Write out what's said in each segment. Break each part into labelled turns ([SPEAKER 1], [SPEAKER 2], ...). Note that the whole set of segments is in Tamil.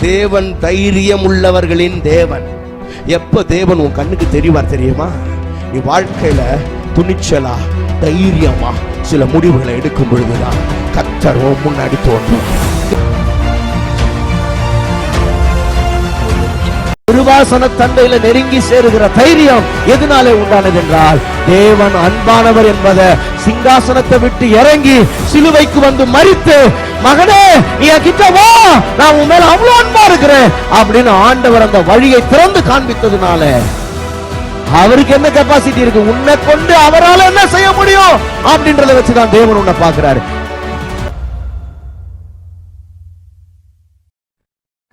[SPEAKER 1] தேவன் தைரியம் உள்ளவர்களின் தேவன். எப்ப தேவன் உன் கண்ணுக்கு தெரிவார் தெரியுமா? நீ வாழ்க்கையில துணிச்சலா தைரியமா சில முடிவுகளை எடுக்கும் பொழுதுதான் கர்த்தர் முன்னாடி தோன்றும். கிருபாசன தந்தையில நெருங்கி சேருகிற தைரியம் எதனாலே உண்டானது என்றால், தேவன் அன்பானவர் என்பதை சிங்காசனத்தை விட்டு இறங்கி சிலுவைக்கு வந்து மரித்து, மகனே நீ கிட்ட வா, நான் உன் மேல அவ்வளவு அன்பா இருக்கிறேன் அப்படின்னு ஆண்டவர் அந்த வழியை திறந்து காண்பித்ததுனால அவருக்கு என்ன கெப்பாசிட்டி இருக்கு, உன்னை கொண்டு அவரால் என்ன செய்ய முடியும் அப்படின்றத வச்சுதான் தேவன் உன்னை பார்க்கிறாரு.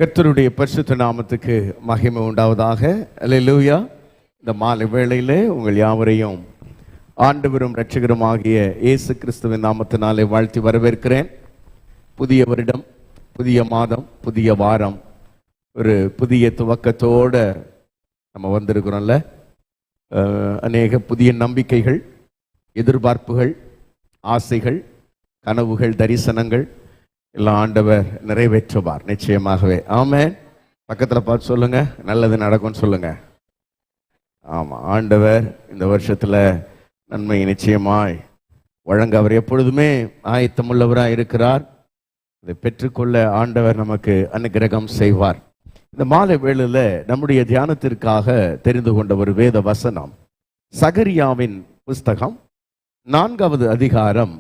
[SPEAKER 1] கர்த்தருடைய பரிசுத்த நாமத்துக்கு மகிமை உண்டாவதாக. அல்லேலூயா. இந்த மாலை வேளையிலே உங்கள் யாவரையும் ஆண்டவரும் இரட்சகரும் ஆகிய இயேசு கிறிஸ்துவின் நாமத்தினாலே வாழ்த்தி வரவேற்கிறேன். புதிய வருடம், புதிய மாதம், புதிய வாரம், ஒரு புதிய துவக்கத்தோட நம்ம வந்திருக்கிறோம்ல. அநேக புதிய நம்பிக்கைகள், எதிர்பார்ப்புகள், ஆசைகள், கனவுகள், தரிசனங்கள் எல்லாம் ஆண்டவர் நிறைவேற்றுவார் நிச்சயமாகவே. ஆமென். பக்கத்தில் பார்த்து சொல்லுங்க, நல்லது நடக்கும்னு சொல்லுங்க. ஆமாம், ஆண்டவர் இந்த வருஷத்தில் நன்மை நிச்சயமாய் வழங்க அவர் எப்பொழுதுமே ஆயத்தமுள்ளவராக இருக்கிறார். அதை பெற்றுக்கொள்ள ஆண்டவர் நமக்கு அனுக்கிரகம் செய்வார். இந்த மாலை வேளையில் நம்முடைய தியானத்திற்காக தெரிந்து கொண்ட ஒரு வேத வசனம் சகரியாவின் புஸ்தகம் 4வது அதிகாரம்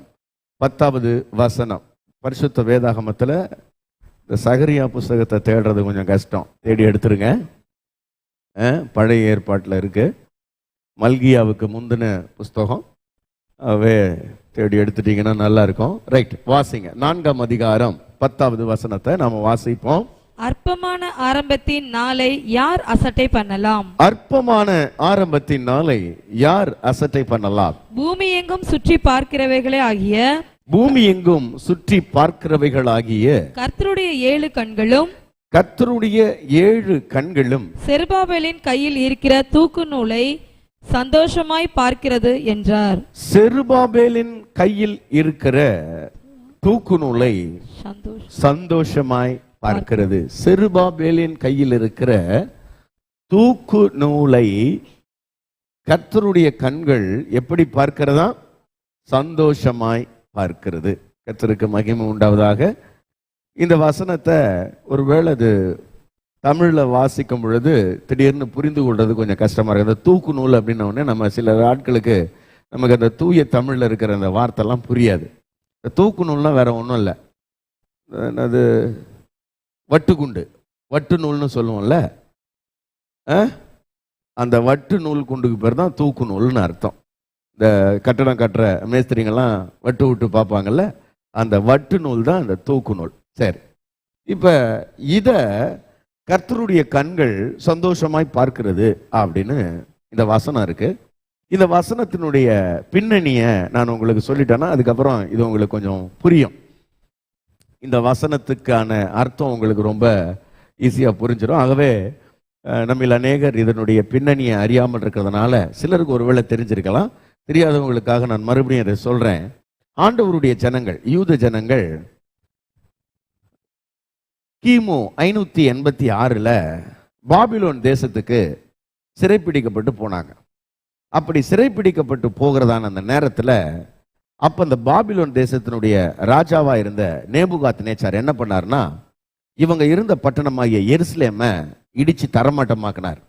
[SPEAKER 1] 10வது வசனம். பரிசுத்த வேதாகமத்தில் இந்த சகரியா புஸ்தகத்தை தேடுறது கொஞ்சம் கஷ்டம், தேடி எடுத்துருங்க. பழைய ஏற்பாட்டில் இருக்கு. மல்கியாவுக்கு முந்தின புஸ்தகம், தேடி எடுத்துட்டீங்கன்னா நல்லா இருக்கும். ரைட், வாசிங்க. 4ஆம் அதிகாரம் 10வது வசனத்தை நாம வாசிப்போம்.
[SPEAKER 2] அற்பமான ஆரம்பத்தின் நாளை யார் அசட்டை பண்ணலாம்?
[SPEAKER 1] அற்பமான ஆரம்பத்தின் நாளை யார் அசட்டை பண்ணலாம்?
[SPEAKER 2] பூமி எங்கும் சுற்றி பார்க்கிறவைகளே ஆகிய,
[SPEAKER 1] பூமி எங்கும் சுற்றி பார்க்கிறவைகளாகிய
[SPEAKER 2] கர்த்தருடைய 7 கண்களும்,
[SPEAKER 1] கர்த்தருடைய 7 கண்களும்
[SPEAKER 2] செருபாபேலின் கையில் இருக்கிற தூக்கு நூலை சந்தோஷமாய் பார்க்கிறது என்றார்.
[SPEAKER 1] செருபாபேலின் கையில் இருக்கிற தூக்கு நூலை சந்தோஷமாய் பார்க்கிறது. செருபாபேலின் கையில் இருக்கிற தூக்கு நூலை கர்த்தருடைய கண்கள் எப்படி பார்க்கிறதா? சந்தோஷமாய் பார்க்கிறது. கர்த்தருக்கு மகிமை உண்டாவதாக. இந்த வசனத்தை ஒருவேளை அது தமிழில் வாசிக்கும் பொழுது திடீர்னு புரிந்து கொள்வது கொஞ்சம் கஷ்டமாக இருக்குது. அந்த தூக்கு நூல் அப்படின்னோடனே நம்ம சில ஆட்களுக்கு நமக்கு அந்த தூய தமிழில் இருக்கிற அந்த வார்த்தைலாம் புரியாது. இந்த தூக்கு நூல்லாம் வேற ஒன்றும் இல்லை, அது வட்டுக்குண்டு, வட்டு நூல்னு சொல்லுவோம்ல, அந்த வட்டு நூல் குண்டுக்கு பேர் தான் தூக்கு நூல்னு அர்த்தம். இந்த கட்டடம் கட்டுற மேஸ்திரிங்கெல்லாம் வட்டு விட்டு பார்ப்பாங்கல்ல, அந்த வட்டு நூல் தான் அந்த தூக்கு நூல். சரி, இப்போ இதை கர்த்தருடைய கண்கள் சந்தோஷமாய் பார்க்கிறது அப்படின்னு இந்த வசனம் இருக்கு. இந்த வசனத்தினுடைய பின்னணியை நான் உங்களுக்கு சொல்லிட்டேன்னா அதுக்கப்புறம் இது உங்களுக்கு கொஞ்சம் புரியும். இந்த வசனத்துக்கான அர்த்தம் உங்களுக்கு ரொம்ப ஈஸியாக புரிஞ்சிடும். ஆகவே நம்மில் அநேகர் இதனுடைய பின்னணியை அறியாமல் இருக்கிறதுனால சிலருக்கு ஒருவேளை தெரிஞ்சிருக்கலாம். தெரியாதவங்களுக்காக நான் மறுபடியும் அதை சொல்றேன். ஆண்டவருடைய ஜனங்கள், யூத ஜனங்கள் கிமு 586 பாபிலோன் தேசத்துக்கு சிறைப்பிடிக்கப்பட்டு போனாங்க. அப்படி சிறைப்பிடிக்கப்பட்டு போகிறதான அந்த நேரத்தில் அப்போ அந்த பாபிலோன் தேசத்தினுடைய ராஜாவா இருந்த நேபுகாத் நேச்சார் என்ன பண்ணார்னா, இவங்க இருந்த பட்டணமாகிய எருசலேமை இடிச்சு தரமட்டமாக்கினார்.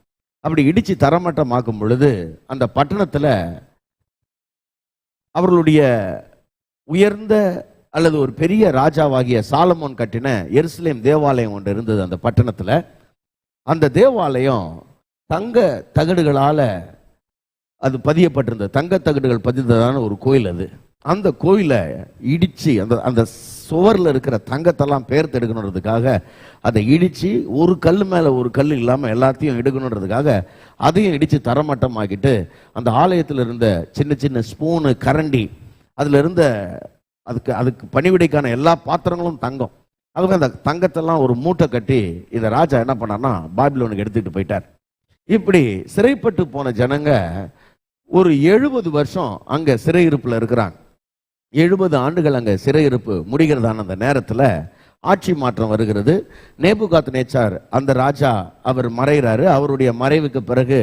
[SPEAKER 1] அப்படி இடிச்சு தரமட்டமாக்கும் பொழுது அந்த பட்டணத்தில் அவர்களுடைய உயர்ந்த அல்லது ஒரு பெரிய ராஜாவாகிய சாலமோன் கட்டின எருசலேம் தேவாலயம் ஒன்று இருந்தது அந்த பட்டணத்தில். அந்த தேவாலயம் தங்க தகடுகளால் அது பதியப்பட்டிருந்தது. தங்க தகடுகள் பதிந்ததான ஒரு கோயில் அது. அந்த கோயிலை இடித்து அந்த சுவரில் இருக்கிற தங்கத்தெல்லாம் பெயர்த்தெடுக்கணுன்றதுக்காக அதை இடித்து ஒரு கல் மேலே ஒரு கல் இல்லாமல் எல்லாத்தையும் எடுக்கணுன்றதுக்காக அதையும் இடித்து தரமட்டமாக்கிட்டு அந்த ஆலயத்தில் இருந்த சின்ன சின்ன ஸ்பூனு, கரண்டி, அதில் இருந்த அதுக்கு பணிவிடைக்கான எல்லா பாத்திரங்களும் தங்கம். அதுக்கு அந்த தங்கத்தெல்லாம் ஒரு மூட்டை கட்டி இந்த ராஜா என்ன பண்ணார்னா பாபிலோனுக்கு எடுத்துக்கிட்டு போயிட்டார். இப்படி சிறைப்பட்டு போன ஜனங்க ஒரு 70 வருஷம் அங்கே சிறையிருப்பில் இருக்கிறாங்க. 70 ஆண்டுகள் அங்கே சிறையிருப்பு முடிகிறதான அந்த நேரத்தில் ஆட்சி மாற்றம் வருகிறது. நேபுகாத்நேச்சார் அந்த ராஜா அவர் மறைகிறாரு. அவருடைய மறைவுக்கு பிறகு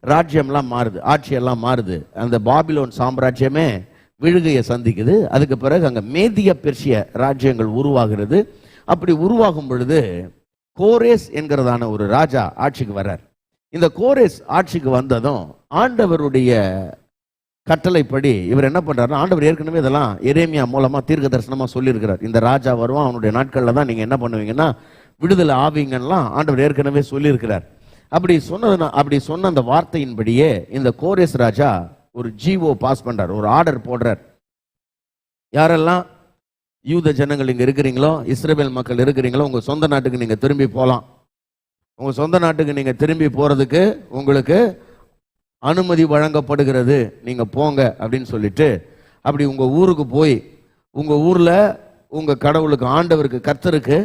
[SPEAKER 1] ராஜ்யம்லாம் மாறுது, ஆட்சியெல்லாம் மாறுது. அந்த பாபிலோன் சாம்ராஜ்யமே விழுகையை சந்திக்குது. அதுக்கு பிறகு அங்கே மேதிய பெர்ஷிய ராஜ்யங்கள் உருவாகிறது. அப்படி உருவாகும் பொழுது கோரேஸ் என்கிறதான ஒரு ராஜா ஆட்சிக்கு வர்றார். இந்த கோரேஸ் ஆட்சிக்கு வந்ததும் ஆண்டவருடைய கட்டளைப்படி இவர் என்ன பண்றாருன்னா, ஆண்டவர் ஏற்கனவே இதெல்லாம் எரேமியா மூலமா தீர்க்க தரிசனமா சொல்லியிருக்கிறார். இந்த ராஜா வருவான், அவனுடைய நாட்கள்ல தான் நீங்க என்ன பண்ணுவீங்கன்னா விடுதலை ஆவீங்கலாம் ஆண்டவர் ஏற்கனவே சொல்லியிருக்கிறார். அப்படி சொன்ன அந்த வார்த்தையின்படியே இந்த கோரேஸ் ராஜா ஒரு ஜிஓ பாஸ் பண்றார், ஒரு ஆர்டர் போடுறார். யாரெல்லாம் யூத ஜனங்கள் இங்க இருக்கிறீங்களோ, இஸ்ரவேல் மக்கள் இருக்கிறீங்களோ, உங்க சொந்த நாட்டுக்கு நீங்க திரும்பி போகலாம். உங்க சொந்த நாட்டுக்கு நீங்க திரும்பி போறதுக்கு உங்களுக்கு அனுமதி வழங்கப்படுகிறது, நீங்க போங்க அப்படின்னு சொல்லிட்டு, அப்படி உங்க ஊருக்கு போய் உங்க ஊர்ல உங்க கடவுளுக்கு ஆண்டவருக்கு கர்த்தருக்கு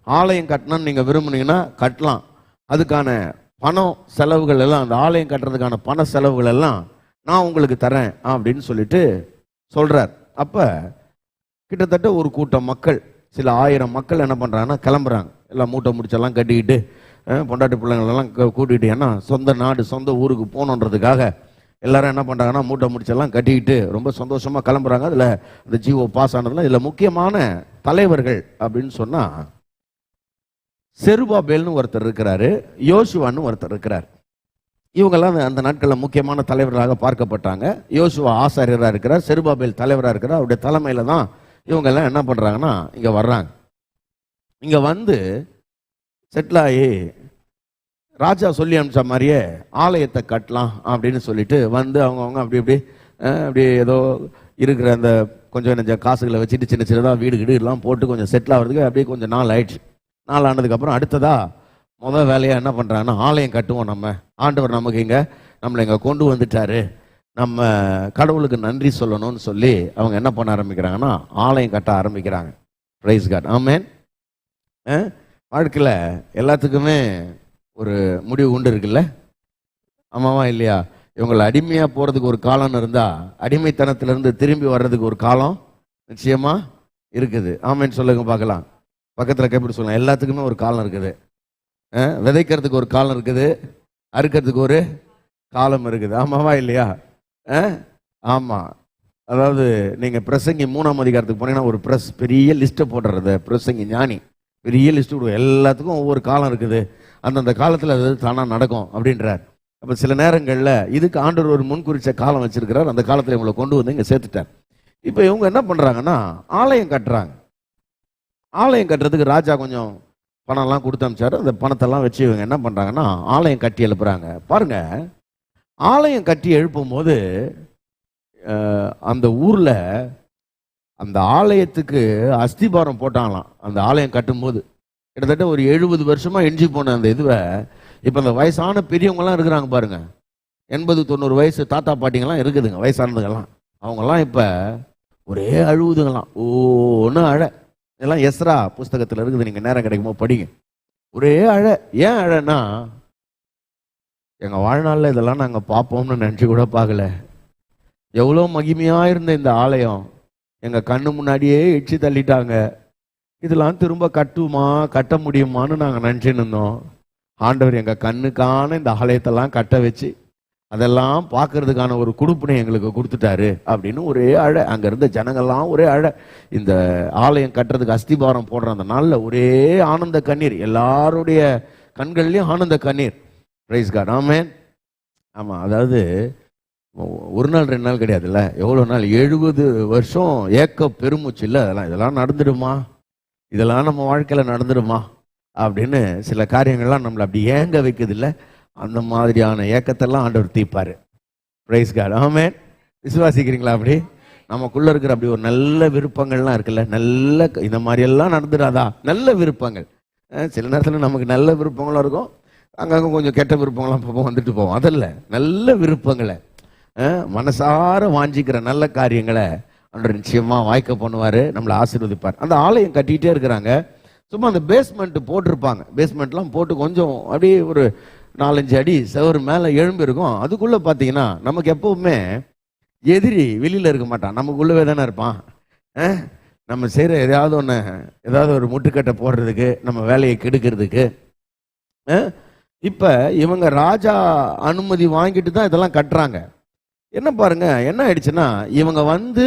[SPEAKER 1] ஆலயம் கட்டணும்னு நீங்க விரும்புனீங்கன்னா கட்டலாம். அதுக்கான பணம் செலவுகள் எல்லாம், அந்த ஆலயம் கட்டுறதுக்கான பண செலவுகள் எல்லாம் நான் உங்களுக்கு தரேன் அப்படின்னு சொல்லிட்டு சொல்றார். அப்ப கிட்டத்தட்ட ஒரு கூட்டம் மக்கள், சில 1000 மக்கள் என்ன பண்றாங்கன்னா கிளம்புறாங்க. எல்லாம் மூட்டை முடிச்செல்லாம் கட்டிக்கிட்டு, பொண்டாட்டி பிள்ளைங்களெல்லாம் கூட்டிகிட்டு, ஏன்னா சொந்த நாடு சொந்த ஊருக்கு போகணுன்றதுக்காக எல்லாரும் என்ன பண்ணுறாங்கன்னா மூட்டை முடிச்செல்லாம் கட்டிக்கிட்டு ரொம்ப சந்தோஷமாக கிளம்புறாங்க. அதில் இந்த ஜிஓ பாஸ் ஆனதுல இதில் முக்கியமான தலைவர்கள் அப்படின்னு சொன்னால் செருபாபேல்னு ஒருத்தர் இருக்கிறாரு, யோசுவான்னு ஒருத்தர் இருக்கிறார். இவங்கெல்லாம் அந்த நாட்களில் முக்கியமான தலைவர்களாக பார்க்கப்பட்டாங்க. யோசுவா ஆசாரியராக இருக்கிறார், செருபாபேல் தலைவராக இருக்கிறார். அவருடைய தலைமையில் தான் இவங்கெல்லாம் என்ன பண்ணுறாங்கன்னா இங்கே வர்றாங்க. இங்கே வந்து செட்டில் ஆகி ராஜா சொல்லி அனுப்பிச்ச மாதிரியே ஆலயத்தை கட்டலாம் அப்படின்னு சொல்லிட்டு வந்து அவங்கவுங்க அப்படி ஏதோ இருக்கிற அந்த கொஞ்சம் நெஞ்ச காசுகளை வச்சுட்டு சின்ன சின்னதாக வீடு கீடு எல்லாம் போட்டு கொஞ்சம் செட்டில் ஆகிறதுக்கு அப்படியே கொஞ்சம் நாள் ஆயிடுச்சு. நாள் ஆனதுக்கப்புறம் அடுத்ததா முதல் வேலையாக என்ன பண்ணுறாங்கன்னா, ஆலயம் கட்டுவோம், நம்ம ஆண்டவர் நமக்கு நம்மளை இங்கே கொண்டு வந்துட்டாரு, நம்ம கடவுளுக்கு நன்றி சொல்லணும்னு சொல்லி அவங்க என்ன பண்ண ஆரம்பிக்கிறாங்கன்னா ஆலயம் கட்ட ஆரம்பிக்கிறாங்க. பிரைஸ் காட், ஆமென். வாழ்க்கையில் எல்லாத்துக்குமே ஒரு முடிவு உண்டு இருக்குல்ல, ஆமாவா இல்லையா? இவங்களை அடிமையாக போகிறதுக்கு ஒரு காலம்னு இருந்தால் அடிமைத்தனத்திலேருந்து திரும்பி வர்றதுக்கு ஒரு காலம் நிச்சயமா இருக்குது. ஆமென் சொல்லுங்க பார்க்கலாம். பக்கத்தில் எப்படி சொல்லலாம், எல்லாத்துக்குமே ஒரு காலம் இருக்குது. விதைக்கிறதுக்கு ஒரு காலம் இருக்குது, அறுக்கிறதுக்கு ஒரு காலம் இருக்குது. ஆமாவா இல்லையா? ஆமாம். அதாவது நீங்கள் பிரசங்கி 3ஆம் அதிகாரத்துக்கு போனீங்கன்னா ஒரு பெரிய லிஸ்ட்டை போடுறது, பிரசங்கி ஞானி பெரிய லிஸ்ட் விடுவோம். எல்லாத்துக்கும் ஒவ்வொரு காலம் இருக்குது, அந்தந்த காலத்தில் அது தானாக நடக்கும் அப்படின்றார். அப்போ சில நேரங்களில் இதுக்கு ஆண்டவர் ஒரு முன்குறிச்ச காலம் வச்சிருக்கிறார், அந்த காலத்தில் இவங்களை கொண்டு வந்து இங்கே சேர்த்துட்டார். இப்போ இவங்க என்ன பண்ணுறாங்கன்னா ஆலயம் கட்டுறாங்க. ஆலயம் கட்டுறதுக்கு ராஜா கொஞ்சம் பணம்லாம் கொடுத்து அனுப்பிச்சாரு. அந்த பணத்தெல்லாம் வச்சு இவங்க என்ன பண்ணுறாங்கன்னா ஆலயம் கட்டி எழுப்புறாங்க. பாருங்க, ஆலயம் கட்டி எழுப்பும் போது அந்த ஊரில் அந்த ஆலயத்துக்கு அஸ்திபாரம் போட்டாங்களாம். அந்த ஆலயம் கட்டும்போது கிட்டத்தட்ட ஒரு 70 வருஷமா எஞ்சி போன அந்த இதுவை இப்போ அந்த வயசான பெரியவங்கலாம் இருக்கிறாங்க பாருங்க, 80-90 வயசு தாத்தா பாட்டிங்கெல்லாம் இருக்குதுங்க, வயசானதுங்கெல்லாம். அவங்கெல்லாம் இப்போ ஒரே அழுவுதுங்களாம், ஒன்று அழ. இதெல்லாம் எஸ்ரா புஸ்தகத்தில் இருக்குது, நீங்கள் நேரம் கிடைக்குமோ படிங்க. ஒரே அழ. ஏன் அழன்னா, எங்கள் வாழ்நாளில் இதெல்லாம் நாங்கள் பார்ப்போம்னு நினச்சி கூட பார்க்கல. எவ்வளோ மகிமையாக இருந்த இந்த ஆலயம் எங்கள் கண்ணு முன்னாடியே இடிச்சு தள்ளிட்டாங்க. இதெல்லாம் திரும்ப கட்ட முடியுமான்னு நாங்கள் நினச்சின்னு இருந்தோம். ஆண்டவர் எங்கள் கண்ணுக்கான இந்த ஆலயத்தெல்லாம் கட்ட வச்சு அதெல்லாம் பார்க்கறதுக்கான ஒரு குடுப்பினை எங்களுக்கு கொடுத்துட்டாரு அப்படின்னு ஒரே அழ. அங்கே இருந்த ஜனங்கள்லாம் ஒரே அழ. இந்த ஆலயம் கட்டுறதுக்கு அஸ்திபாரம் போடுற அந்த நாளில் ஒரே ஆனந்த கண்ணீர், எல்லாருடைய கண்கள்லையும் ஆனந்த கண்ணீர். பிரைஸ் காட், ஆமென். ஆமாம், அதாவது ஒரு நாள் 2 நாள் கிடையாதுல்ல, எவ்வளோ நாள், 70 வருஷம் ஏக்க பெருமூச்சு இல்லை. இதெல்லாம் நடந்துடுமா, இதெல்லாம் நம்ம வாழ்க்கையில் நடந்துடுமா அப்படின்னு சில காரியங்கள்லாம் நம்மளை அப்படி ஏங்க வைக்குது இல்லை. அந்த மாதிரியான ஏக்கத்தெல்லாம் ஆண்டவர் தீர்ப்பாரு. பிரைஸ் காட், ஆமென். விசுவாசிக்கிறீங்களா? அப்படி நமக்குள்ள இருக்கிற அப்படி ஒரு நல்ல விருப்பங்கள்லாம் இருக்குல்ல, நல்ல இந்த மாதிரியெல்லாம் நடந்துடாதா? நல்ல விருப்பங்கள். சில நேரத்தில் நமக்கு நல்ல விருப்பங்களும் இருக்கும், அங்கங்கே கொஞ்சம் கெட்ட விருப்பங்கள்லாம் வந்துட்டு போவோம். அதல்ல, நல்ல விருப்பங்களை மனசார வாஞ்சிக்கிற நல்ல காரியங்களை ஆண்டவர் நிச்சயமா வாய்க்க பண்ணுவார், நம்மளை ஆசீர்வதிப்பார். அந்த ஆலயம் கட்டிகிட்டே இருக்கிறாங்க. சும்மா அந்த பேஸ்மெண்ட் போட்டிருப்பாங்க, பேஸ்மெண்ட்லாம் போட்டு கொஞ்சம் அப்படியே ஒரு 4-5 அடி செவரு மேலே எழும்பி இருக்கும். அதுக்குள்ளே பார்த்தீங்கன்னா நமக்கு எப்பவுமே எதிரி வெளியில் இருக்க மாட்டான், நமக்குள்ளவே தானே இருப்பான். நம்ம செய்கிற ஏதாவது ஒரு முட்டுக்கட்டை போடுறதுக்கு, நம்ம வேலையை கெடுக்கிறதுக்கு. இப்போ இவங்க ராஜா அனுமதி வாங்கிட்டு தான் இதெல்லாம் கட்டுறாங்க. என்ன பாருங்க, என்ன ஆயிடுச்சுன்னா, இவங்க வந்து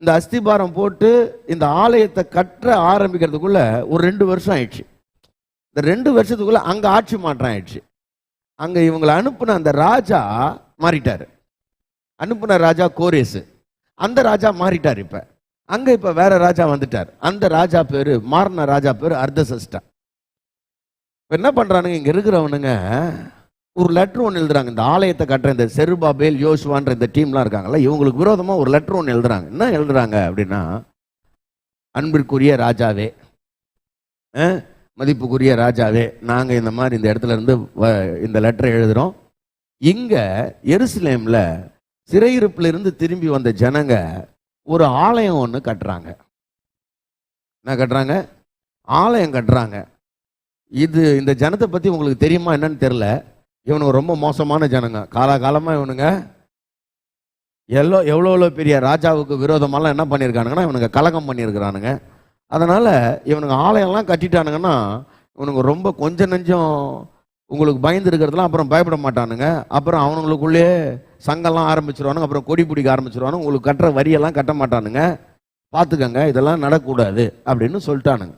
[SPEAKER 1] இந்த அஸ்திபாரம் போட்டு இந்த ஆலயத்தை கட்ட ஆரம்பிக்கிறதுக்குள்ள ஒரு 2 வருஷம் ஆயிடுச்சு. இந்த 2 வருஷத்துக்குள்ள அங்க ஆட்சி மாற்றம் ஆயிடுச்சு. அங்க இவங்களை அனுப்புன அந்த ராஜா மாறிட்டாரு. அனுப்புன ராஜா கோரேசு, அந்த ராஜா மாறிட்டார். இப்ப வேற ராஜா வந்துட்டார். அந்த ராஜா பேரு, மாறின ராஜா பேரு அர்தசஷ்டா. என்ன பண்றானுங்க, இங்க இருக்கிறவனுங்க ஒரு லெட்டர் ஒன்று எழுதுறாங்க. இந்த ஆலயத்தை கட்டுற இந்த செருபாபேல், யோசுவான்ற இந்த டீம்லாம் இருக்காங்கல்ல, இவங்களுக்கு விரோதமா ஒரு லெட்டர் ஒன்று எழுதுறாங்க. என்ன எழுதுறாங்க அப்படின்னா, அன்பிற்குரிய ராஜாவே, மதிப்புக்குரிய ராஜாவே, நாங்கள் இந்த மாதிரி இந்த இடத்துல இருந்து இந்த லெட்டரை எழுதுறோம். இங்க எருசலேம்ல சிறையிருப்புல இருந்து திரும்பி வந்த ஜனங்க ஒரு ஆலயம் ஒன்று கட்டுறாங்க. என்ன கட்டுறாங்க? ஆலயம் கட்டுறாங்க. இந்த ஜனத்தை பத்தி உங்களுக்கு தெரியுமா என்னன்னு தெரியல. இவனுங்க ரொம்ப மோசமான ஜனங்க. காலகாலமா இவனுங்க எவ்வளோ பெரிய ராஜாவுக்கு விரோதமெல்லாம் என்ன பண்ணியிருக்கானுங்கன்னா, இவனுங்க கலகம் பண்ணியிருக்கிறானுங்க. அதனால இவனுங்க ஆலயம்லாம் கட்டிட்டானுங்கன்னா, இவனுங்க ரொம்ப கொஞ்சம் நெஞ்சம் உங்களுக்கு பயந்து இருக்கிறதுலாம் அப்புறம் பயப்பட மாட்டானுங்க. அப்புறம் அவனுங்களுக்குள்ளே சங்கெல்லாம் ஆரம்பிச்சிருவானுங்க. அப்புறம் கொடி பிடிக்க ஆரம்பிச்சிருவானுங்க. உங்களுக்கு கட்டுற வரியெல்லாம் கட்ட மாட்டானுங்க. பார்த்துக்கங்க, இதெல்லாம் நடக்கக்கூடாது அப்படின்னு சொல்லிட்டானுங்க.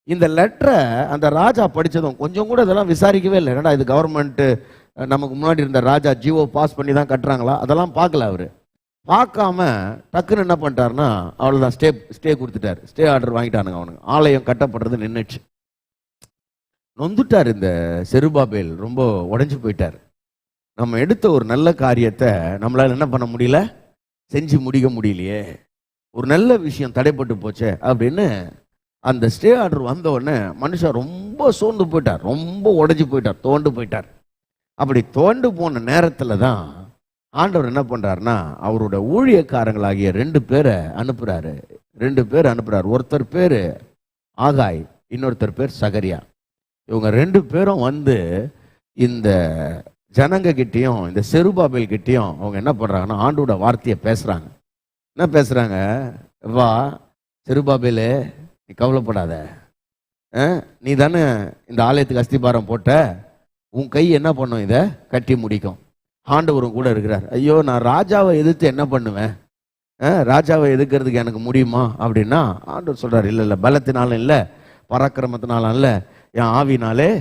[SPEAKER 1] இந்த லெட்டரை அந்த ராஜா படித்ததும் கொஞ்சம் கூட இதெல்லாம் விசாரிக்கவே இல்லை. என்னடா இது கவர்மெண்ட்டு நமக்கு முன்னாடி இருந்த ராஜா ஜிஓ பாஸ் பண்ணி தான் கட்டுறாங்களா, அதெல்லாம் பார்க்கல. அவர் பார்க்காம டக்குன்னு என்ன பண்ணிட்டாருன்னா, அவ்வளோதான், ஸ்டே கொடுத்துட்டார். ஸ்டே ஆர்டர் வாங்கிட்டானுங்க அவனுங்க. ஆலயம் கட்டப்படுறது நின்றுச்சு. நொந்துட்டார் இந்த செருபாபேல், ரொம்ப உடஞ்சி போயிட்டார். நம்ம எடுத்த ஒரு நல்ல காரியத்தை நம்மளால என்ன பண்ண முடியல, செஞ்சு முடிக்க முடியலையே, ஒரு நல்ல விஷயம் தடைப்பட்டு போச்சே அப்படின்னு அந்த ஸ்டே ஆர்டர் வந்த உடனே மனுஷன் ரொம்ப சோர்ந்து போயிட்டார், ரொம்ப உடஞ்சி போயிட்டார், தோண்டு போயிட்டார். அப்படி தோண்டு போன நேரத்தில் தான் ஆண்டவர் என்ன பண்றாருன்னா, அவரோட ஊழியக்காரங்களாகிய 2 பேரை அனுப்புறாரு. 2 பேர் அனுப்புறாரு. ஒருத்தர் பேரு ஆகாய், இன்னொருத்தர் பேர் சகரியா. இவங்க 2 பேரும் வந்து இந்த ஜனங்க கிட்டையும் இந்த செருபாபேல் கிட்டையும் அவங்க என்ன பண்றாங்கன்னா, ஆண்டோட வார்த்தையை பேசுறாங்க. என்ன பேசுறாங்க? வா செருபாபேலே, நீ கவலைப்படாத, நீ தானே இந்த ஆலயத்துக்கு அஸ்திபாரம் போட்ட, உன் கை என்ன பண்ணும், இதை கட்டி முடிக்கும். ஆண்டவரும் கூட இருக்கிறார். ஐயோ, நான் ராஜாவை எதிர்த்து என்ன பண்ணுவேன், ராஜாவை எதிர்க்கிறதுக்கு எனக்கு முடியுமா அப்படின்னா, ஆண்டவர் சொல்றாரு, இல்லை பலத்தினாலும் இல்லை, பராக்கிரமத்தினாலும் இல்லை, என் ஆவினாலே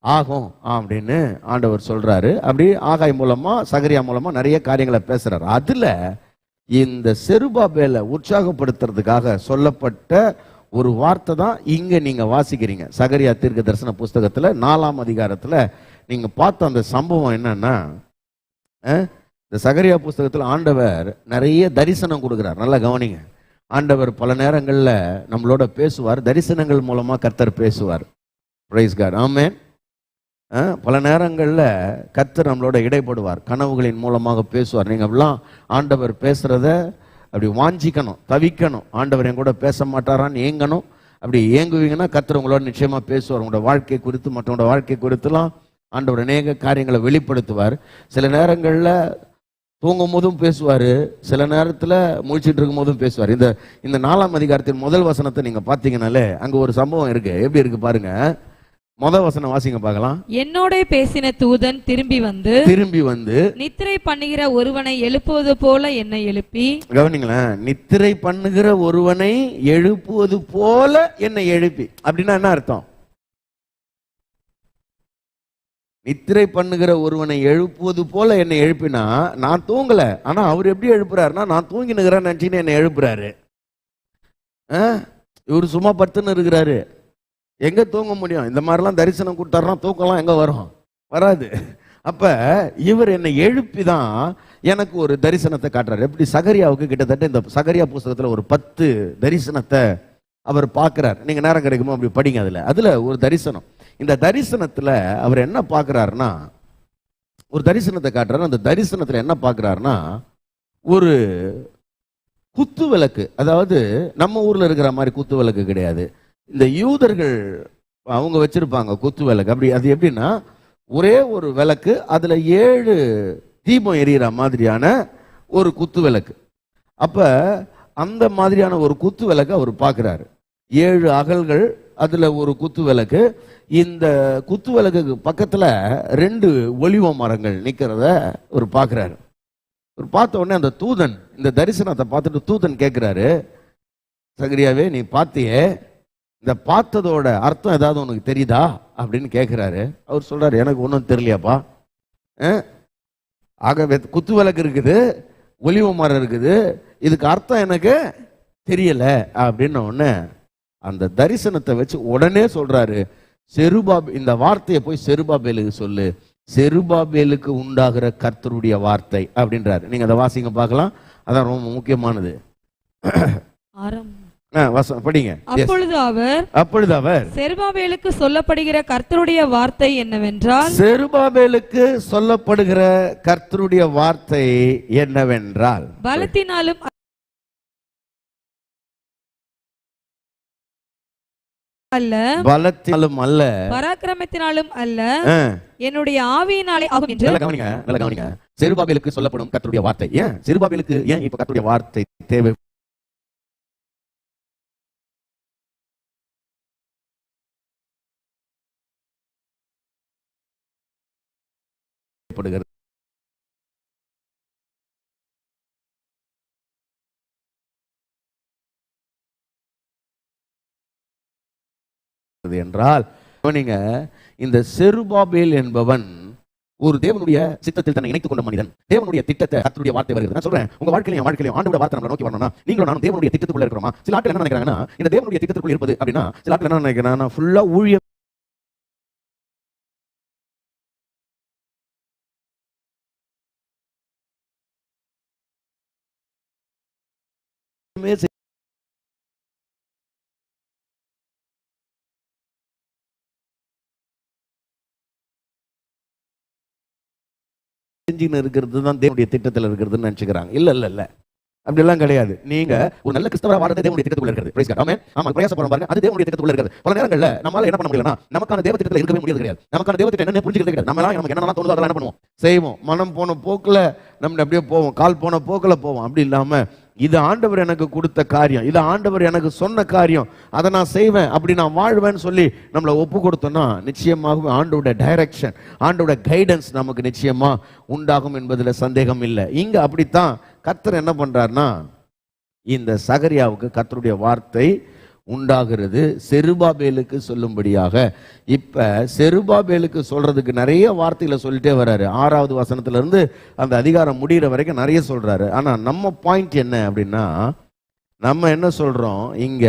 [SPEAKER 1] ஆகும் அப்படின்னு ஆண்டவர் சொல்றாரு. அப்படி ஆகாய் மூலமா, சகரியா மூலமா நிறைய காரியங்களை பேசுறாரு. அதுல இந்த செருபாபேலை உற்சாகப்படுத்துறதுக்காக சொல்லப்பட்ட ஒரு வார்த்தை தான் இங்க நீங்க வாசிக்கிறீங்க. சகரியா தீர்க்க தரிசன புஸ்தகத்துல 4ஆம் அதிகாரத்துல நீங்க பார்த்த அந்த சம்பவம் என்னன்னா, இந்த சகரியா புஸ்தகத்துல ஆண்டவர் நிறைய தரிசனம் கொடுக்கிறார். நல்லா கவனிங்க. ஆண்டவர் பல நேரங்கள்ல நம்மளோட பேசுவார். தரிசனங்கள் மூலமா கர்த்தர் பேசுவார். பிரைஸ் காட், ஆமென். பல நேரங்களில் கர்த்தர் நம்மளோட இடைப்படுவார், கனவுகளின் மூலமாக பேசுவார். நீங்கள் அப்படிலாம் ஆண்டவர் பேசுகிறத அப்படி வாஞ்சிக்கணும், தவிக்கணும். ஆண்டவர் என் கூட பேச மாட்டாரான்னு ஏங்கணும். அப்படி ஏங்குவீங்கன்னா கர்த்தர் உங்களோட நிச்சயமாக பேசுவார். உங்களோட வாழ்க்கை குறித்து, மற்றவங்களோட வாழ்க்கை குறித்துலாம் ஆண்டவர் அநேக காரியங்களை வெளிப்படுத்துவார். சில நேரங்களில் தூங்கும் போதும் பேசுவார், சில நேரத்தில் முழிச்சிட்டு இருக்கும் போதும் பேசுவார். இந்த 4ஆம் அதிகாரத்தின் முதல் வசனத்தை நீங்கள் பார்த்தீங்கன்னாலே அங்கே ஒரு சம்பவம் இருக்கு. எப்படி இருக்கு பாருங்க. முதல் வசனம் வாசிங்க பார்க்கலாம்.
[SPEAKER 2] என்னோட பேசின தூதன் திரும்பி வந்து நித்திரை பண்ணுகிற ஒருவனை எழுப்புவது போல என்னை எழுப்பி,
[SPEAKER 1] கவனிங்களேன், நித்திரை பண்ணுகிற ஒருவனை எழுப்புவது போல என்னை எழுப்பி. அப்படின்னா என்ன அர்த்தம்? நித்திரை பண்ணுகிற ஒருவனை எழுப்புவது போல என்னை எழுப்பினா, நான் தூங்கல, ஆனா அவர் எப்படி எழுப்புறாருன்னா, நான் தூங்கினுக்கிறேன்னு நினைச்சுன்னு என்னை எழுப்புறாரு. இவர் சும்மா படுத்துன்னு இருக்கிறாரு. எங்க தூங்க முடியும்? இந்த மாதிரிலாம் தரிசனம் கொடுத்தாருன்னா தூக்கலாம் எங்க வரும்? வராது. அப்ப இவர் என்னை எழுப்பி தான் எனக்கு ஒரு தரிசனத்தை காட்டுறாரு. எப்படி? சகரியாவுக்கு கிட்டத்தட்ட இந்த சகரியா புஸ்தகத்துல ஒரு 10 தரிசனத்தை அவர் பார்க்கிறார். நீங்க நேரம் கிடைக்குமோ அப்படி படிங்க. அதுல ஒரு தரிசனம். இந்த தரிசனத்துல அவர் என்ன பார்க்கிறாருன்னா, ஒரு தரிசனத்தை காட்டுறாரு. அந்த தரிசனத்துல என்ன பார்க்கிறாருன்னா, ஒரு குத்து விளக்கு. அதாவது நம்ம ஊர்ல இருக்கிற மாதிரி குத்து விளக்கு கிடையாது. இந்த யூதர்கள் அவங்க வச்சிருப்பாங்க குத்து விளக்கு. அப்படி அது எப்படின்னா, ஒரே ஒரு விளக்கு, அதுல 7 தீபம் எரியிற மாதிரியான ஒரு குத்து விளக்கு. அப்ப அந்த மாதிரியான ஒரு குத்து விளக்கு அவர் பார்க்கிறாரு. 7 அகல்கள், அதுல ஒரு குத்து விளக்கு. இந்த குத்து விளக்குக்கு பக்கத்துல 2 ஒலிவ மரங்கள் நிக்கிறத அவர் பார்க்கிறாரு. அவர் பார்த்த உடனே அந்த தூதன் இந்த தரிசனத்தை பார்த்துட்டு தூதன் கேட்கிறாரு, சகரியாவே நீ பார்த்தியே, இந்த பார்த்ததோட அர்த்தம் ஏதாவது உனக்கு தெரியுதா அப்படின்னு கேட்கிறாரு. அவர் சொல்றாரு, எனக்கு ஒன்றும் தெரியலையாப்பா. ஆகவே குத்து விளக்கு இருக்குது, ஒலிவ மரம் இருக்குது, இதுக்கு அர்த்தம் எனக்கு தெரியல அப்படின்ன உடனே அந்த தரிசனத்தை வச்சு உடனே சொல்றாரு, இந்த வார்த்தையை போய் செருபாபேலுக்கு சொல்லு, செருபாபேலுக்கு உண்டாகிற கர்த்தருடைய வார்த்தை அப்படின்றாரு. நீங்க அதை வாசிங்க பார்க்கலாம், அதான் ரொம்ப முக்கியமானது. படிங்க. அப்பொழுது அவர்
[SPEAKER 2] செருபாபேலுக்கு சொல்லப்படுகிற கர்த்தருடைய வார்த்தை என்னவென்றால்,
[SPEAKER 1] செருபாபேலுக்கு சொல்லப்படுகிற கர்த்தருடைய வார்த்தை என்னவென்றால்,
[SPEAKER 2] பலத்தினாலும் அல்ல,
[SPEAKER 1] பலத்தினாலும் அல்ல,
[SPEAKER 2] பராக்கிரமத்தினாலும் அல்ல, என்னுடைய ஆவியினாலே ஆகும் என்று.
[SPEAKER 1] நல்ல கவனிங்க. செருபாபேலுக்கு சொல்லப்படும் கர்த்தருடைய வார்த்தை. ஏன் செருபாபேலுக்கு ஏன் இப்ப கர்த்தருடைய வார்த்தை தேவை? என்றால் நீங்க இந்த செருபாபேல் என்பவன் ஒரு தேவனுடைய சித்தத்தில் தன்னை இணைத்துக் கொண்ட மனிதன். தேவனுடைய திட்டத்தை கர்த்தருடைய வார்த்தை வருகிறது. நான் சொல்றேன், உங்க வாழ்க்கையில வாழ்க்கையில ஆண்டவருடைய வார்த்தை நம்மளை நோக்கி வரணும்னா நீங்களும் நானும் தேவனுடைய திட்டத்துக்குள்ள இருக்கிறோமா? சில ஆட்கள் என்ன நினைக்கிறாங்கன்னா, இந்த தேவனுடைய திட்டத்துக்குள்ள இருப்பது அப்படின்னா, சில ஆட்கள் என்ன நினைக்கிறாங்கன்னா, ஃபுல்லா ஊழியம் இருக்கிறது தான் தேவனுடைய திட்டத்தில் இருக்கிறதுன்னு நினைச்சுக்கிறாங்க. இல்ல இல்ல இல்ல, அப்படிலாம் கிடையாது. நீங்க ஒரு நல்ல கிறிஸ்தவரா வாழ்றது தேவனுடைய திட்டத்துக்குள்ள இருக்கிறது. Praise God. ஆமென். ஆமா, பிரயாசப்படுறோம் பாருங்க, அது தேவனுடைய திட்டத்துக்குள்ள இருக்கிறது. பல நேரங்கள்ல நம்மால என்ன பண்ண முடியலனா, நமக்கான தேவ திட்டத்துல இருக்கவே முடியாது கிடையாது. நமக்கான தேவ திட்டம் என்னன்னு புரிஞ்சிக்கிறது கிடையாது. நமக்கு என்னெல்லாம் தோணுதோ அதெல்லாம் என்ன பண்ணுவோம், செய்வோம். மனம் போன போக்குல நம்ம அப்படியே போவோம், கால் போன போக்குல போவோம். அப்படி இல்லாம, இது ஆண்டவர் எனக்கு கொடுத்த காரியம், இது ஆண்டவர் எனக்கு சொன்ன காரியம், அதை நான் செய்வேன், அப்படி நான் வாழ்வேன்னு சொல்லி நம்மளை ஒப்பு கொடுத்தோம்னா நிச்சயமாகவே ஆண்டோட டைரக்ஷன், ஆண்டோட கைடன்ஸ் நமக்கு நிச்சயமா உண்டாகும் என்பதுல சந்தேகம் இல்லை. இங்க அப்படித்தான் கர்த்தர் என்ன பண்றாருன்னா, இந்த சகரியாவுக்கு கர்த்தருடைய வார்த்தை உண்டாகிறது செருபாபேலுக்கு சொல்லும்படியாக. இப்ப செருபாபேலுக்கு சொல்றதுக்கு நிறைய வார்த்தைகளை சொல்லிட்டே வர்றாரு. 6வது வசனத்துல இருந்து அந்த அதிகாரம் முடிகிற வரைக்கும் நிறைய சொல்றாரு. ஆனா நம்ம பாயிண்ட் என்ன அப்படின்னா, நம்ம என்ன சொல்றோம், இங்க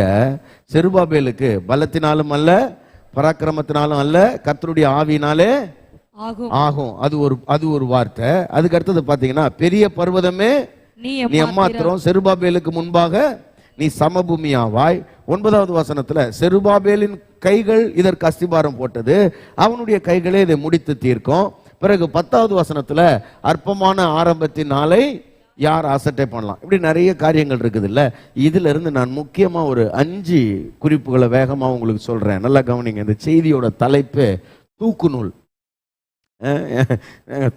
[SPEAKER 1] செருபாபேலுக்கு பலத்தினாலும் அல்ல, பராக்கிரமத்தினாலும் அல்ல, கர்த்தருடைய ஆவியினாலே ஆகும். அது ஒரு வார்த்தை. அதுக்கு அடுத்தது பாத்தீங்கன்னா, பெரிய பர்வதமே நீ எம்மாத்திரம், செருபாபேலுக்கு முன்பாக நீ சமபூமியாவாய். 9வது வசனத்துல செருபாபேலின் கைகள் இதற்கு அஸ்திபாரம் போட்டது, அவனுடைய கைகளே இதை முடித்து தீர்க்கும். பிறகு 10வது வசனத்துல அற்பமான ஆரம்பத்தின் நாளை யார் அசட்டை பண்ணலாம். இப்படி நிறைய காரியங்கள் இருக்குது இல்ல. இதுல இருந்து நான் முக்கியமா ஒரு 5 குறிப்புகளை வேகமா உங்களுக்கு சொல்றேன். நல்லா கவனிங்க. இந்த செய்தியோட தலைப்பு தூக்குநூல்.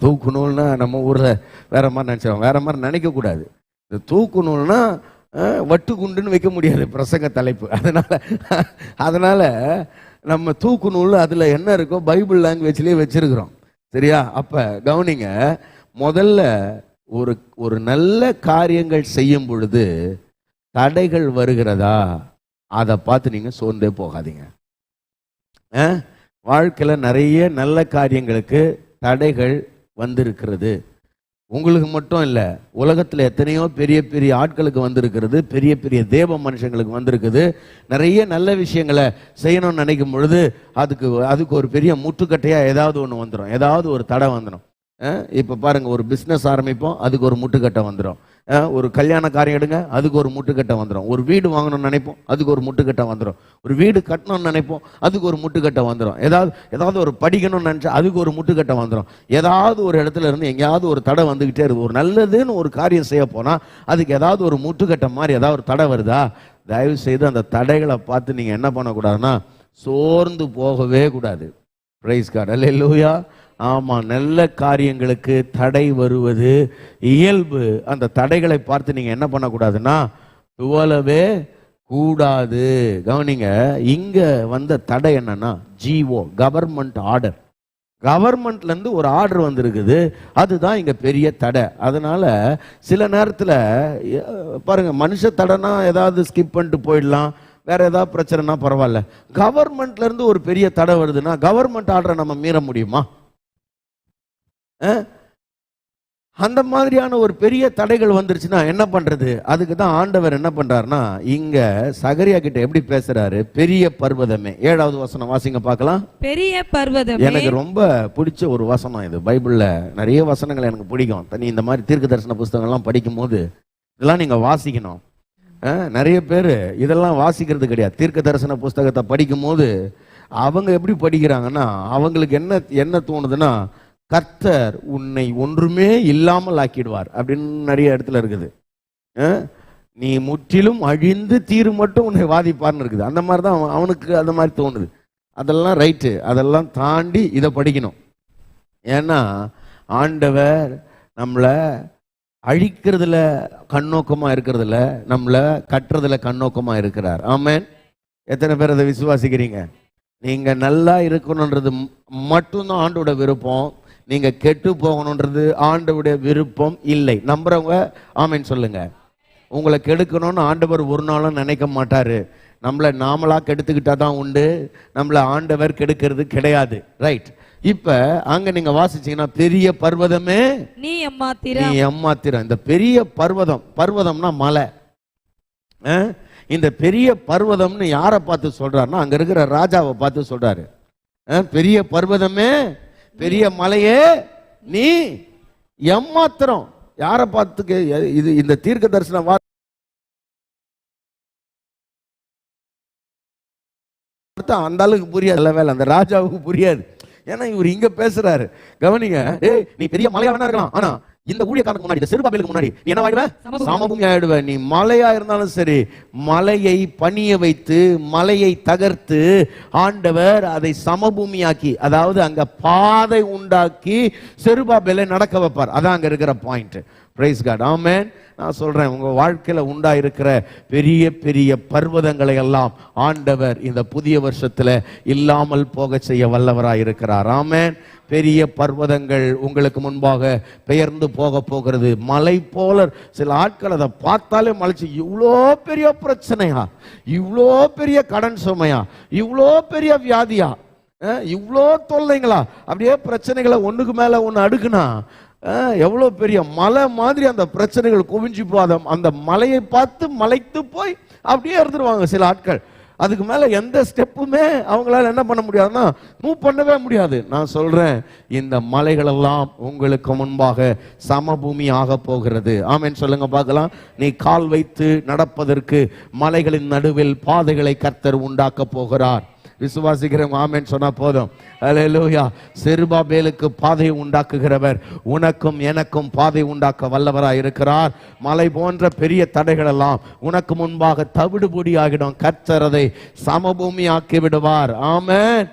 [SPEAKER 1] தூக்குநூல்னா நம்ம ஊர்ல வேற மாதிரி நினைச்சோம், வேற மாதிரி நினைக்க கூடாது. இந்த தூக்குநூல்னா வட்டுக்குண்டுன்னு வைக்க முடியாது பிரசங்க தலைப்பு. அதனால நம்ம தூக்குநூல் அதுல என்ன இருக்கோ பைபிள் லாங்குவேஜ்லயே வச்சிருக்கிறோம். சரியா? அப்ப கவனிங்க, முதல்ல ஒரு நல்ல காரியங்கள் செய்யும் பொழுது தடைகள் வருகிறதா, அதை பார்த்து நீங்க சோர்ந்தே போகாதீங்க. வாழ்க்கையில நிறைய நல்ல காரியங்களுக்கு தடைகள் வந்திருக்கிறது. உங்களுக்கு மட்டும் இல்லை, உலகத்தில் எத்தனையோ பெரிய பெரிய ஆட்களுக்கு வந்திருக்கிறது, பெரிய பெரிய தேவ மனுஷங்களுக்கு வந்திருக்குது. நிறைய நல்ல விஷயங்களை செய்யணும்னு நினைக்கும் பொழுது அதுக்கு ஒரு பெரிய முட்டுக்கட்டையாக ஏதாவது ஒன்று வந்துடும், ஏதாவது ஒரு தடை வந்துடும். இப்போ பாருங்க, ஒரு பிஸ்னஸ் ஆரம்பிப்போம், அதுக்கு ஒரு முட்டுக்கட்டை வந்துடும். ஒரு கல்யாண காரியம் எடுங்க, அதுக்கு ஒரு முட்டுக்கட்டை வந்துடும். ஒரு வீடு வாங்கணும்னு நினைப்போம், அதுக்கு ஒரு முட்டுக்கட்டை வந்துடும். ஒரு வீடு கட்டணும்னு நினைப்போம், அதுக்கு ஒரு முட்டுக்கட்டை வந்துடும். ஏதாவது ஒரு படிக்கணும்னு நினைச்சா அதுக்கு ஒரு முட்டுக்கட்டை வந்துடும். ஏதாவது ஒரு இடத்துல இருந்து எங்கேயாவது ஒரு தடை வந்துகிட்டே இருக்கு. ஒரு நல்லதுன்னு ஒரு காரியம் செய்ய போனா அதுக்கு ஏதாவது ஒரு முட்டுக்கட்டை மாதிரி ஏதாவது ஒரு தடை வருதா? தயவு செய்து அந்த தடைகளை பார்த்து நீங்க என்ன பண்ணக்கூடாதுன்னா, சோர்ந்து போகவே கூடாது. Praise God. அல்லேலூயா. ஆமா, நல்ல காரியங்களுக்கு தடை வருவது இயல்பு. அந்த தடைகளை பார்த்து நீங்க என்ன பண்ணக்கூடாதுன்னா துவலவே கூடாது. கவனிங்க, இங்க வந்த தடை என்னன்னா ஜிஓ, கவர்மெண்ட் ஆர்டர். கவர்மெண்ட்ல இருந்து ஒரு ஆர்டர் வந்திருக்குது, அதுதான் இங்க பெரிய தடை. அதனால சில நேரத்தில் பாருங்க, மனுஷ தடைனா ஏதாவது ஸ்கிப் பண்ணிட்டு போயிடலாம், வேற ஏதாவது பிரச்சனைனா பரவாயில்ல. கவர்மெண்ட்ல இருந்து ஒரு பெரிய தடை வருதுன்னா கவர்மெண்ட் ஆர்டரை நம்ம மீற முடியுமா? அந்த மாதிரியான ஒரு பெரிய தடைகள் வந்துருச்சுன்னா என்ன பண்றது? அதுக்கு தான் ஆண்டவர் என்ன பண்றாருன்னா, இங்க சகரியா கிட்ட எப்படி பேசுறாரு? பெரிய பர்வதமே. 7வது வசனம் வாசிங்க பார்க்கலாம்.
[SPEAKER 2] பெரிய பர்வதமே.
[SPEAKER 1] எனக்கு ரொம்ப பிடிச்ச ஒரு வசனம் இது. பைபிள்ல நிறைய வசனங்கள் எனக்கு பிடிக்கும். தனி இந்த மாதிரி தீர்க்க தரிசன புஸ்தகங்கள்லாம் படிக்கும் போது இதெல்லாம் நீங்க வாசிக்கணும். நிறைய பேர் இதெல்லாம் வாசிக்கிறது கிடையாது. தீர்க்க தரிசன புஸ்தகத்தை படிக்கும் போது அவங்க எப்படி படிக்கிறாங்கன்னா, அவங்களுக்கு என்ன தோணுதுன்னா, கர்த்தர் உன்னை ஒன்றுமே இல்லாமல் ஆக்கிடுவார் அப்படின்னு நிறைய இடத்துல இருக்குது. நீ முற்றிலும் அழிந்து தீரு மட்டும் உன்னை வாதிப்பார்னு இருக்குது. அந்த மாதிரி தான் அவனுக்கு அந்த மாதிரி தோணுது. அதெல்லாம் ரைட்டு, அதெல்லாம் தாண்டி இதை படிக்கணும். ஏன்னா ஆண்டவர் நம்மளை அழிக்கிறதுல கண்ணோக்கமா இருக்கிறதுல, நம்மளை கட்டுறதுல கண்ணோக்கமா இருக்கிறார். ஆமென். எத்தனை பேர் அதை விசுவாசிக்கிறீங்க? நீங்க நல்லா இருக்கணுன்றது மட்டும்தான் ஆண்டோட விருப்பம். நீங்க கெட்டு போகணுன்றது ஆண்டவருடைய விருப்பம் இல்லை. நம்புறவங்க ஆமென் சொல்லுங்க. உங்களை கெடுக்கணும்னு ஆண்டவர் ஒரு நாளும் நினைக்க மாட்டாரு. நம்மளை நாமளா கெடுத்துக்கிட்டா தான் உண்டு, நம்மளை ஆண்டவர் கெடுக்கிறது கிடையாது. ரைட். இப்ப அங்க நீங்க வாசிச்சீங்கன்னா, பெரிய பர்வதமே
[SPEAKER 2] நீ எம்மாத்திரம். இந்த பெரிய பர்வதம்னா மலை. இந்த பெரிய பர்வதம்னு யாரை பார்த்து சொல்றாருன்னா, அங்க இருக்கிற ராஜாவை பார்த்து சொல்றாரு. பெரிய பர்வதமே, பெரிய மலையே நீ எம்மாத்திரம். யாரை பார்த்து இது? இந்த தீர்க்க தரிசன வார்த்தை அந்த அளவுக்கு புரியாது. வேலை அந்த ராஜாவுக்கு புரியாது. ஏன்னா இவர் இங்க பேசுறாரு. கவனிங்க, நீ பெரிய மலையா வேணா இருக்கலாம், ஆனா இந்த ஊழியக்காரனுக்கு முன்னாடி, இந்த செருபாபேலுக்கு முன்னாடி நீ என்ன ஆயிடுவ? சமபூமி ஆயிடுவ. நீ மலையா இருந்தாலும் சரி, மலையை பணிய வைத்து மலையை தகர்த்து ஆண்டவர் அதை சமபூமியாக்கி, அதாவது அங்க பாதை உண்டாக்கி செருபாபேலை நடக்க வைப்பார். அதான் அங்க இருக்கிற பாயிண்ட். Price God. ஆமென். நான் சொல்றேன், உங்க வாழ்க்கையில உண்டாயிருக்கிற பெரிய பெரிய பர்வதங்களை எல்லாம் ஆண்டவர் இந்த புதிய வருஷத்துல இல்லாமல் போக செய்ய வல்லவராய் இருக்கிறார். ஆமென். பெரிய பர்வதங்கள் உங்களுக்கு முன்பாக பெயர்ந்து போக போகிறது. மலை போல சில ஆட்கள் அதை பார்த்தாலே மலைச்சு, இவ்வளோ பெரிய பிரச்சனையா, இவ்வளோ பெரிய கடன் சுமையா, இவ்வளோ பெரிய வியாதியா, இவ்வளோ தொல்லைங்களா, அப்படியே பிரச்சனைகளை ஒண்ணுக்கு மேல ஒண்ணு அடுக்குனா எவ்வளோ பெரிய மலை மாதிரி அந்த பிரச்சனைகள் குவிஞ்சு போகாத அந்த மலையை பார்த்து மலைத்து போய் அப்படியே இருந்துருவாங்க சில ஆட்கள். அதுக்கு மேல எந்த ஸ்டெப்புமே அவங்களால என்ன பண்ண முடியாதுன்னா மூவ் பண்ணவே முடியாது. நான் சொல்றேன், இந்த மலைகள் எல்லாம் உங்களுக்கு முன்பாக சமபூமி ஆக போகிறது. ஆமென் சொல்லுங்க பார்க்கலாம். நீ கால் வைத்து நடப்பதற்கு மலைகளின் நடுவில் பாதைகளை கர்த்தர் உண்டாக்க போகிறார். விசுவாசிக்கிறவங்க ஆமென் சொன்னா போதும். அல்லேலூயா. செருபாபேலுக்கு பாதை உண்டாக்குகிறவர் உனக்கும் எனக்கும் பாதை உண்டாக்க வல்லவராய் இருக்கிறார். மலை போன்ற பெரிய தடைகள் எல்லாம் உனக்கு முன்பாக தவிடுபொடி ஆகிடும். கர்த்தர் அதை சமபூமி ஆக்கி விடுவார். ஆமென்.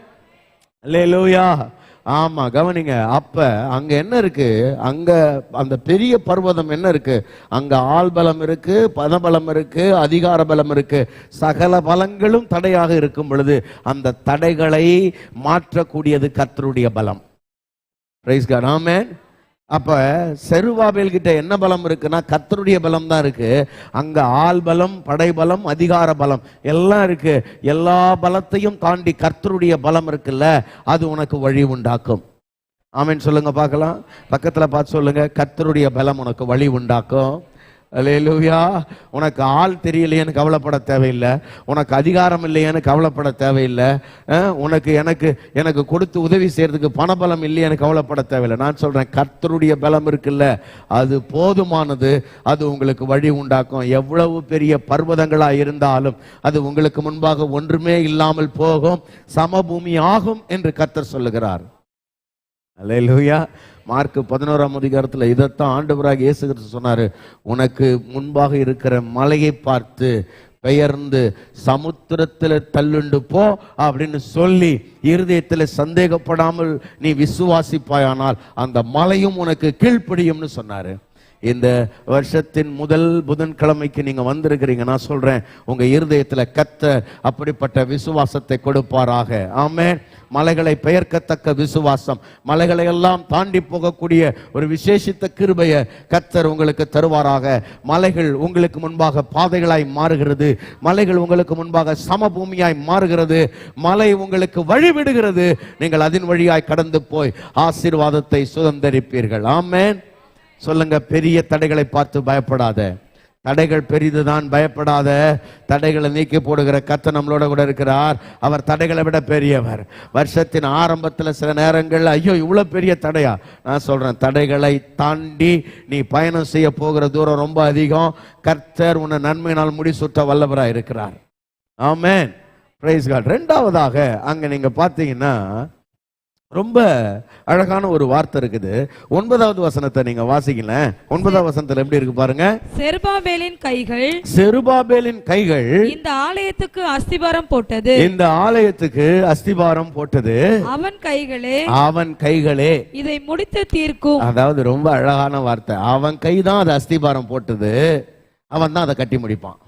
[SPEAKER 2] அல்லேலூயா. ஆமா, கவனிங்க. அப்ப அங்க என்ன இருக்கு? அங்க அந்த பெரிய பர்வதம் என்ன இருக்கு? அங்க ஆள் பலம் இருக்கு, பணபலம் இருக்கு, அதிகார பலம் இருக்கு. சகல பலங்களும் தடையாக இருக்கும் பொழுது அந்த தடைகளை மாற்றக்கூடியது கர்த்தருடைய பலம். Praise God. ஆமென். அப்ப செருபாபேல் கிட்ட என்ன பலம் இருக்குன்னா கர்த்தருடைய பலம் தான் இருக்கு. அங்க ஆள் பலம், படைபலம், அதிகார பலம் எல்லாம் இருக்கு. எல்லா பலத்தையும் தாண்டி கர்த்தருடைய பலம் இருக்குல்ல, அது உனக்கு வழி உண்டாக்கும். ஆமென் சொல்லுங்க பார்க்கலாம். பக்கத்துல பார்த்து சொல்லுங்க, கர்த்தருடைய பலம் உனக்கு வழி உண்டாக்கும். அல்லேலூயா. உனக்கு ஆள் தெரியலையேன்னு கவலைப்பட தேவையில்லை, உனக்கு அதிகாரம் இல்லையேன்னு கவலைப்பட தேவையில்லை, உனக்கு எனக்கு கொடுத்து உதவி செய்யறதுக்கு பணபலம் இல்லையேன்னு கவலைப்பட தேவையில்லை. நான் சொல்றேன், கர்த்தருடைய பலம் இருக்குல்ல, அது போதுமானது. அது உங்களுக்கு வழி உண்டாக்கும். எவ்வளவு பெரிய பர்வதங்களா இருந்தாலும் அது உங்களுக்கு முன்பாக ஒன்றுமே இல்லாமல் போகும், சமபூமி ஆகும் என்று கர்த்தர் சொல்லுகிறார். அல்லேலூயா. மார்க் 11ஆம் அதிகாரத்துல இதைத்தான் ஆண்டவராக இயேசு கிறிஸ்து சொன்னாரு. உனக்கு முன்பாக இருக்கிற மலையை பார்த்து பெயர்ந்து சமுத்திரத்தில் தள்ளுண்டு போ அப்படின்னு சொல்லி இருதயத்தில் சந்தேகப்படாமல் நீ விசுவாசிப்பாயானால் அந்த மலையும் உனக்கு கீழ்ப்படியும்னு சொன்னாரு.
[SPEAKER 1] இந்த வருஷத்தின் முதல் புதன்கிழமைக்கு நீங்க வந்திருக்கிறீங்க. நான் சொல்றேன், உங்க இருதயத்துல கர்த்தர் அப்படிப்பட்ட விசுவாசத்தை கொடுப்பாராக. ஆமென். மலைகளை பெயர்க்கத்தக்க விசுவாசம், மலைகளை எல்லாம் தாண்டி போகக்கூடிய ஒரு விசேஷித்த கிருபையை கர்த்தர் உங்களுக்கு தருவாராக. மலைகள் உங்களுக்கு முன்பாக பாதைகளாய் மாறுகிறது, மலைகள் உங்களுக்கு முன்பாக சமபூமியாய் மாறுகிறது, மலை உங்களுக்கு வழிவிடுகிறது. நீங்கள் அதன் வழியாய் கடந்து போய் ஆசீர்வாதத்தை சுதந்தரிப்பீர்கள். ஆமென். சொல்லுங்க, பெரிய தடைகளை பார்த்து பயப்படாத. தடைகள் பெரிதுதான், பயப்படாத. தடைகளை நீக்கி போடுகிற கர்த்தர் நம்மளோட கூட இருக்கிறார். அவர் தடைகளை விட பெரியவர். வருஷத்தின் ஆரம்பத்தில் சில நேரங்கள் ஐயோ இவ்வளவு பெரிய தடையா, நான் சொல்றேன், தடைகளை தாண்டி நீ பயணம் செய்ய போகிற தூரம் ரொம்ப அதிகம். கர்த்தர் உன்னை நன்மையினால் முடிசூட்ட வல்லவராய் இருக்கிறார். ஆமென். Praise God. இரண்டாவதாக அங்க நீங்க பார்த்தீங்கன்னா ரொம்ப அழகான ஒரு வார்த்தை இருக்குது. 9வது வசனத்தை நீங்க வாசிக்கல. 9வது வசனத்துல எப்படி இருக்கு பாருங்க.
[SPEAKER 3] செருபாபேலின் கைகள்,
[SPEAKER 1] செருபாபேலின் கைகள்
[SPEAKER 3] இந்த ஆலயத்துக்கு அஸ்திபாரம் போட்டது,
[SPEAKER 1] இந்த ஆலயத்துக்கு அஸ்திபாரம் போட்டது,
[SPEAKER 3] அவன் கைகளே,
[SPEAKER 1] அவன் கைகளே
[SPEAKER 3] இதை முடித்து தீர்க்கும்.
[SPEAKER 1] அதாவது ரொம்ப அழகான வார்த்தை. அவன் கை தான் அது அஸ்திபாரம் போட்டது, அவன் தான் அதை கட்டி முடிப்பான்.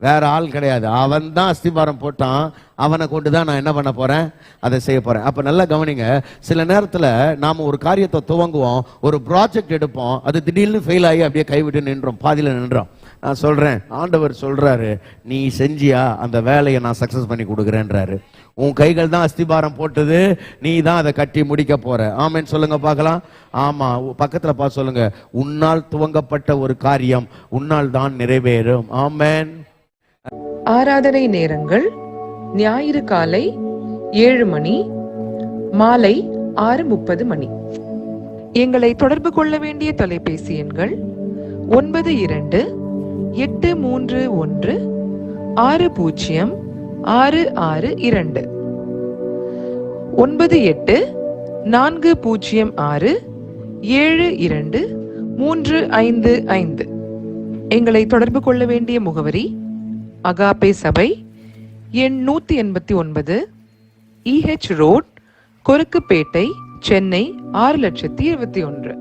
[SPEAKER 1] வேற ஆள் கிடையாது. அவன் தான் அஸ்திபாரம் போட்டான், அவனை கொண்டு தான் நான் என்ன பண்ண போறேன், அதை செய்ய போறேன். அப்ப நல்லா கவனிங்க. சில நேரத்துல நாம ஒரு காரியத்தை துவங்குவோம், ஒரு ப்ராஜெக்ட் எடுப்போம், அது திடீர்னு ஃபெயில் ஆகி அப்படியே கைவிட்டு நின்றோம், பாதியில நின்றோம். நான் சொல்றேன், ஆண்டவர் சொல்றாரு, நீ செஞ்சியா அந்த வேலையை நான் சக்சஸ் பண்ணி கொடுக்குறேன்றாரு. உன் கைகள் தான் அஸ்திபாரம் போட்டது, நீ தான் அதை கட்டி முடிக்க போற. ஆமென் சொல்லுங்க பார்க்கலாம். ஆமா, பக்கத்துல பார்த்து சொல்லுங்க, உன்னால் துவங்கப்பட்ட ஒரு காரியம் உன்னால் தான் நிறைவேறும். ஆமென்.
[SPEAKER 4] ஆராதனை நேரங்கள்: ஞாயிறு காலை 7 மணி, மாலை 6:30 மணி. எங்களை தொடர்பு கொள்ள வேண்டிய தொலைபேசி எண்கள் 92-831-606662, 98-406-7235. எங்களை தொடர்பு கொள்ள வேண்டிய முகவரி: அகாப்பே சபை, எண் 189, EH ரோட், கொருக்குப்பேட்டை, சென்னை 6,21,000.